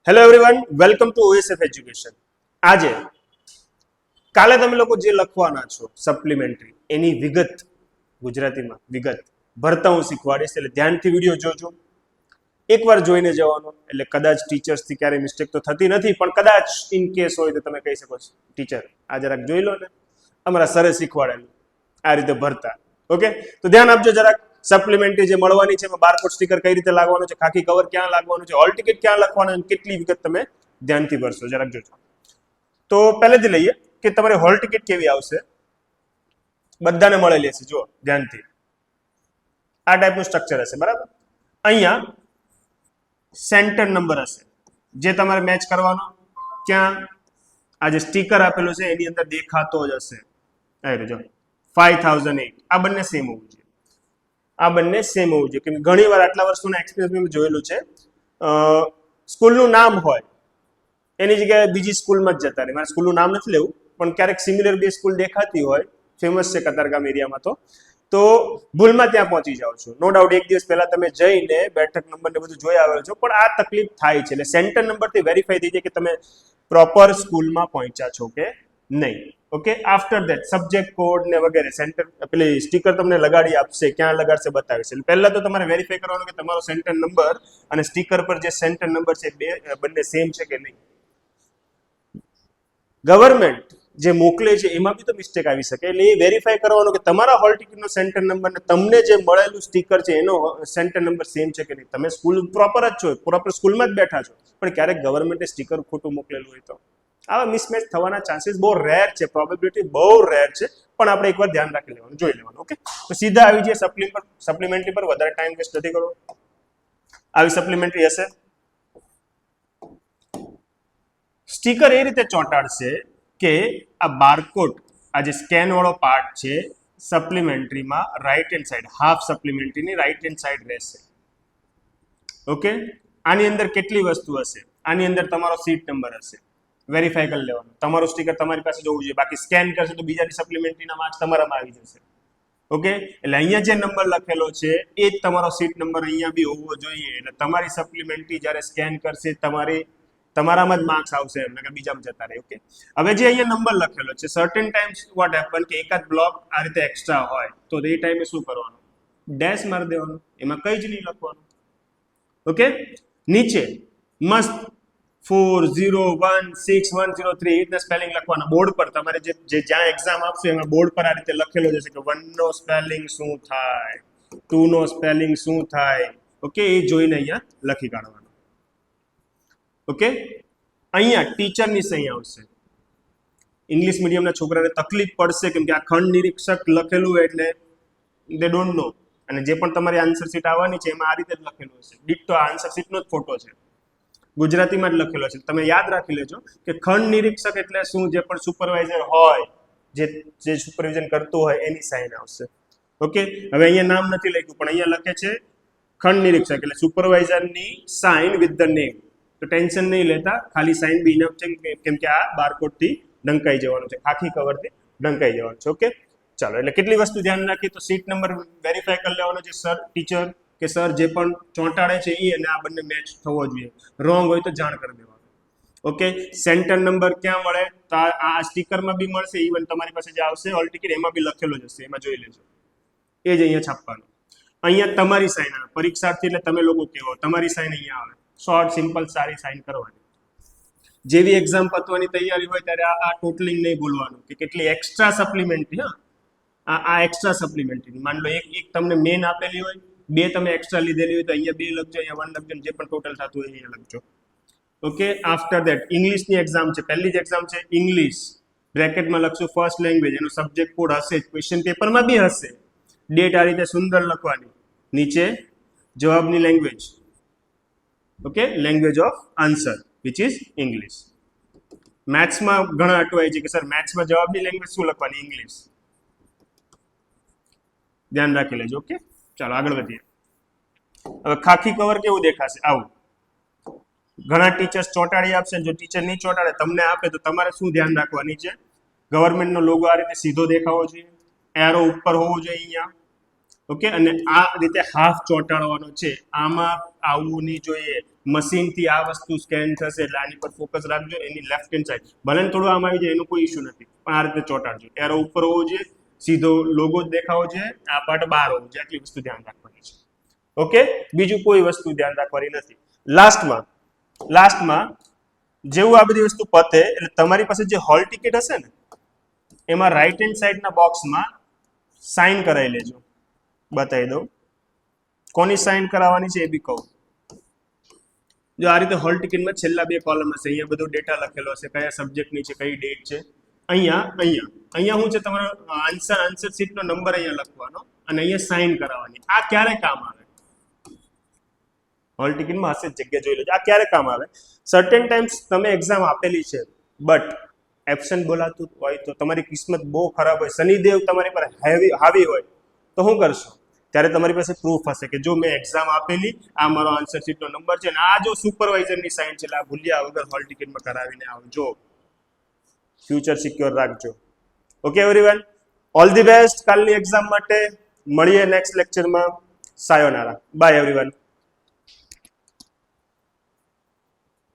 Hello everyone, welcome to OSF education. આજે કાલે તમે લોકો જે લખવાના છો સપ્લિમેન્ટરી એની વિગત ગુજરાતીમાં વિગત ભરતા હું શીખવાડીશ, એટલે ધ્યાનથી વિડીયો જોજો. એકવાર જોઈને જવાનો, એટલે કદાચ ટીચર્સથી ક્યારેય મિસ્ટેક તો થતી નથી, પણ કદાચ ઇન કેસ હોય તો તમે કહી શકો છો ટીચર આ જરાક જોઈ લો ને, અમારા સરે શીખવાડેલું આ રીતે ભરતા. ઓકે, તો ધ્યાન આપજો જરાક. સપ્લિમેન્ટરી જે મળવાની છે એમાં બારકોડ સ્ટીકર કઈ રીતે લાગવાનું છે, ખાકી કવર ક્યાં લાગવાનું છે, હોલ ટિકિટ ક્યાં લખવાનું, કેટલી વિગત તમે ધ્યાનથી ભરશો જરાક જોજો. તો પહેલેથી લઈએ કે તમારે હોલ ટિકિટ કેવી આવશે. બધાને મળેલી હશે, જુઓ ધ્યાનથી. આ ટાઈપનું સ્ટ્રક્ચર હશે, બરાબર. અહીંયા સેન્ટર નંબર હશે જે તમારે મેચ કરવાનો. ક્યાં આ જે સ્ટીકર આપેલું છે એની અંદર દેખાતો જ હશે. જો 5008 આ બંને સેમ હોવું જોઈએ. આ બંને સેમ હોવું જોઈએ, કેમ ઘણી વાર આટલા વર્ષોના એક્સપિરિયન્સ મેં જોયેલું છે, સ્કૂલનું નામ હોય એની જગ્યાએ બીજી સ્કૂલમાં જ જતા રહે. મારે સ્કૂલનું નામ નથી લેવું, પણ ક્યારેક સિમિલર બે સ્કૂલ દેખાતી હોય, ફેમસ છે કતારગામ એરિયામાં, તો ભૂલમાં ત્યાં પહોંચી જાઓ છો. નો ડાઉટ એક દિવસ પહેલા તમે જઈને બેઠક નંબર ને બધું જોઈ આવેલો છો, પણ આ તકલીફ થાય છે. એટલે સેન્ટર નંબરથી વેરીફાઈ થઈ જાય કે તમે પ્રોપર સ્કૂલમાં પહોંચ્યા છો કે નહીં. Okay, after that subject code ને વગેરે સેન્ટર પેલી સ્ટીકર તમને લગાડી આપશે, ક્યાં લગાડશે બતાવશે. એટલે પહેલા તો તમારે વેરીફાઈ કરવાનું કે તમારો સેન્ટર નંબર અને સ્ટીકર પર જે સેન્ટર નંબર છે બંને સેમ છે કે નહીં. ગવર્મેન્ટ જે મોકલે છે એમાં બી તો મિસ્ટેક આવી શકે, એટલે એ વેરીફાઈ કરવાનું કે તમારા હોલ ટિકિટનો સેન્ટર નંબર ને તમને જે મળેલું સ્ટીકર છે એનો સેન્ટર નંબર સેમ છે કે નહીં. તમે સ્કૂલ પ્રોપર જ છો, પ્રોપર સ્કૂલમાં જ બેઠા છો, પણ ક્યારેક ગવર્મેન્ટે સ્ટીકર ખોટું મોકલેલું હોય તો આવા મિસમેચ થવાના ચાન્સીસ બહુ રેર છે, પ્રોબેબિલિટી બહુ રેર છે, પણ આપણે એકવાર ધ્યાન રાખી લેવાનું, જોઈ લેવાનું. ઓકે, તો સીધા આવી જઈએ સપ્લિમેન્ટરી પર. વધારે ટાઈમ વેસ્ટ નથી કરવો. આવી સપ્લિમેન્ટરી હશે. સ્ટીકર એ રીતે ચોંટાડશે કે આ બારકોડ, આ જે સ્કેન વાળો પાર્ટ છે સપ્લિમેન્ટરીમાં રાઈટ હેન્ડ સાઈડ, હાફ સપ્લિમેન્ટરીની રાઈટ હેન્ડ સાઈડ રહેશે. ઓકે, આની અંદર કેટલી વસ્તુ હશે? આની અંદર તમારો સીટ નંબર હશે, વેરીફાઈ કરી લેવાનું. તમારું સ્ટીકર તમારી પાસે જોવું જોઈએ, બાકી સ્કેન કરશે તો બીજાની સપ્લિમેન્ટરીના માર્ક્સ તમારામાં આવી જશે. ઓકે, એટલે અહીંયા જે નંબર લખેલો છે એ જ તમારો સીટ નંબર અહીંયા બી હોવો જોઈએ. એટલે તમારી સપ્લિમેન્ટરી જ્યારે સ્કેન કરશે તમારામાં જ માર્ક્સ આવશે, એમને કે બીજામાં જતા રહે. ઓકે, હવે જે અહીંયા નંબર લખેલો છે, સર્ટેન ટાઈમ્સ વોટ હેપન કે એકાદ બ્લોક આ રીતે એક્સ્ટ્રા હોય તો એ ટાઈમે શું કરવાનું? ડેશ મારી દેવાનું, એમાં કંઈ જ નહીં લખવાનું. ઓકે, નીચે મસ્ત 4016 103 એ રીતના સ્પેલિંગ લખવાના બોર્ડ પર. તમારે જે જ્યાં એક્ઝામ આપશો એમાં બોર્ડ પર આ રીતે લખેલો જશે કે 1 નો સ્પેલિંગ શું થાય, 2 નો સ્પેલિંગ શું થાય. ઓકે, એ જોઈને અહીંયા લખી કાઢવાનું. ઓકે, અહીંયા ટીચરની સહી આવશે. ઇંગ્લિશ મીડિયમના છોકરાને તકલીફ પડશે, કેમ કે આ ખંડ નિરીક્ષક લખેલું હોય એટલે દે ડોન્ટ નો. અને જે પણ તમારી આન્સર શીટ આવવાની છે એમાં આ રીતે જ લખેલું હશે. ડિટ્ટો આન્સર શીટનો જ ફોટો છે, ગુજરાતીમાં જ લખેલો છે. તમે યાદ રાખી લેજો કે ખંડ નિરીક્ષક એટલે શું? જે પણ સુપરવાઇઝર હોય, જે સુપરવિઝન કરતું હોય એની સાઇન આવશે. ઓકે, હવે અહીંયા નામ નથી લખ્યું, પણ અહીંયા લખે છે ખંડ નિરીક્ષક એટલે સુપરવાઇઝરની સાઇન વિથ ધ નેમ. તો ટેન્શન નહીં લેતા, ખાલી સાઇન બી ઇનફ છે, કેમ કે આ બારકોડથી ઢંકાઈ જવાનું છે, ખાખી કવરથી ઢંકાઈ જવાનું છે. ઓકે, ચાલો. એટલે કેટલી વસ્તુ ધ્યાન રાખી, તો સીટ નંબર વેરીફાઈ કરી લેવાનો છે. સર ટીચર કે સર જે પણ ચોંટાડે છે એ અને આ બંને મેચ થવો જોઈએ. રોંગ હોય તો જાણ કરી દેવાનું. ઓકે, સેન્ટર નંબર ક્યાં મળે? તો આ સ્ટીકરમાં બી મળશે, ઇવન તમારી પાસે જે આવશે હોલ ટિકિટ એમાં બી લખેલો જ હશે, એમાં જોઈ લેજો. એ જ અહીંયા છાપવાનું. અહીંયા તમારી સાઇન આવે. પરીક્ષાર્થી એટલે તમે લોકો કેવો, તમારી સાઇન અહીંયા આવે. શોર્ટ સિમ્પલ સારી સાઇન કરવાની. જેવી એક્ઝામ પતવાની તૈયારી હોય ત્યારે આ ટોટલિંગ નહીં ભૂલવાનું કે કેટલી એક્સ્ટ્રા સપ્લિમેન્ટરી. હા, આ એક્સ્ટ્રા સપ્લિમેન્ટરી. માન લો એક તમને મેન આપેલી હોય, 2 તમે એક્સ્ટ્રા લીધેલી હોય તો અહીંયા 2 લખજો, અહીંયા 1 લખજો, જે પણ ટોટલ થતું હોય અહીંયા લખજો. ઓકે, આફ્ટર ધેટ ઇંગ્લિશની એક્ઝામ છે, પહેલી જ એક્ઝામ છે ઇંગ્લિશ. બ્રેકેટમાં લખશું ફર્સ્ટ લેંગ્વેજ, એનો સબ્જેક્ટ કોડ હશે, ક્વેશ્ચન પેપરમાં બી હશે. ડેટ આ રીતે સુંદર લખવાની, નીચે જવાબની language. Okay, language of answer which is English. મેથ્સમાં ઘણા અટવાય છે કે સર મેથ્સમાં જવાબની લેંગ્વેજ શું લખવાની? ઇંગ્લિશ. ધ્યાન રાખી લેજો. ઓકે, ચાલો આગળ વધીએ. હવે ખાખી કવર કેવું દેખાશે? આવું. ઘણા ટીચર્સ ચોંટાડી આપશે, જો ટીચર નહીં ચોંટાડે તમને આપે તો તમારે શું ધ્યાન રાખવાની છે? ગવર્મેન્ટનો લોગો આ રીતે સીધો દેખાવો જોઈએ, એરો ઉપર હોવો જોઈએ અહીંયા, ઓકે, અને આ રીતે હાફ ચોંટાડવાનો છે, આમાં આવવું નહીં જોઈએ. મશીનથી આ વસ્તુ સ્કેન થશે એટલે આની પર ફોકસ રાખજો, એની લેફ્ટ હેન્ડ સાઈડ ભલે ને થોડું આમ આવી જાય એનો કોઈ ઇશ્યુ નથી, પણ આ રીતે ચોંટાડજો. એરો ઉપર હોવો જોઈએ, સીધો લોગો જ દેખાવો જોઈએ, આ પાર્ટ બહાર હોવું જોઈએ, આટલી વસ્તુ ધ્યાન રાખવાની છે. ઓકે, બીજું કોઈ વસ્તુ ધ્યાન રાખવાની નથી. લાસ્ટમાં જેવું આ બધી વસ્તુ પતે એટલે તમારી પાસે જે હોલ ટિકિટ હશે ને એમાં રાઈટ હેન્ડ સાઈડના બોક્સમાં સાઇન કરાવી લેજો. બતાવી દઉં કોની સાઇન કરાવવાની છે એ બી કહું. જો આ રીતે હોલ ટિકિટમાં છેલ્લા 2 કોલમ હશે, અહીંયા બધો ડેટા લખેલો હશે, કયા સબ્જેક્ટની છે, કઈ ડેટ છે. અહીંયા શું છે, તમારો આન્સર શીટનો નંબર અહીંયા લખવાનો અને અહીંયા સાઇન કરાવવાની. આ ક્યારે કામ આવે? હોલ ટિકિટમાં હશે જગ્યા જોઈ લેજો. આ ક્યારે કામ આવે? સર્ટેન ટાઈમ્સ તમે એક્ઝામ આપેલી છે બટ એબસેન્ટ બોલાતું હોય તો તમારી કિસ્મત બહુ ખરાબ હોય, શનિદેવ તમારી પર હાવી હોય તો શું કરશો? ત્યારે તમારી પાસે પ્રૂફ હશે કે જો મેં એક્ઝામ આપેલી, આ મારો આન્સર શીટનો નંબર છે, અને આ જો સુપરવાઇઝરની સાઇન છે, આ ભૂલ્યા વગર હોલ ટિકિટમાં કરાવીને આવજો. ફ્યુચર સિક્યોર રાખજો. Okay everyone, all the best કાલની એક્ઝામ માટે. મળીએ નેક્સ્ટ લેક્ચરમાં. સાયોનારા, બાય એવરીવન.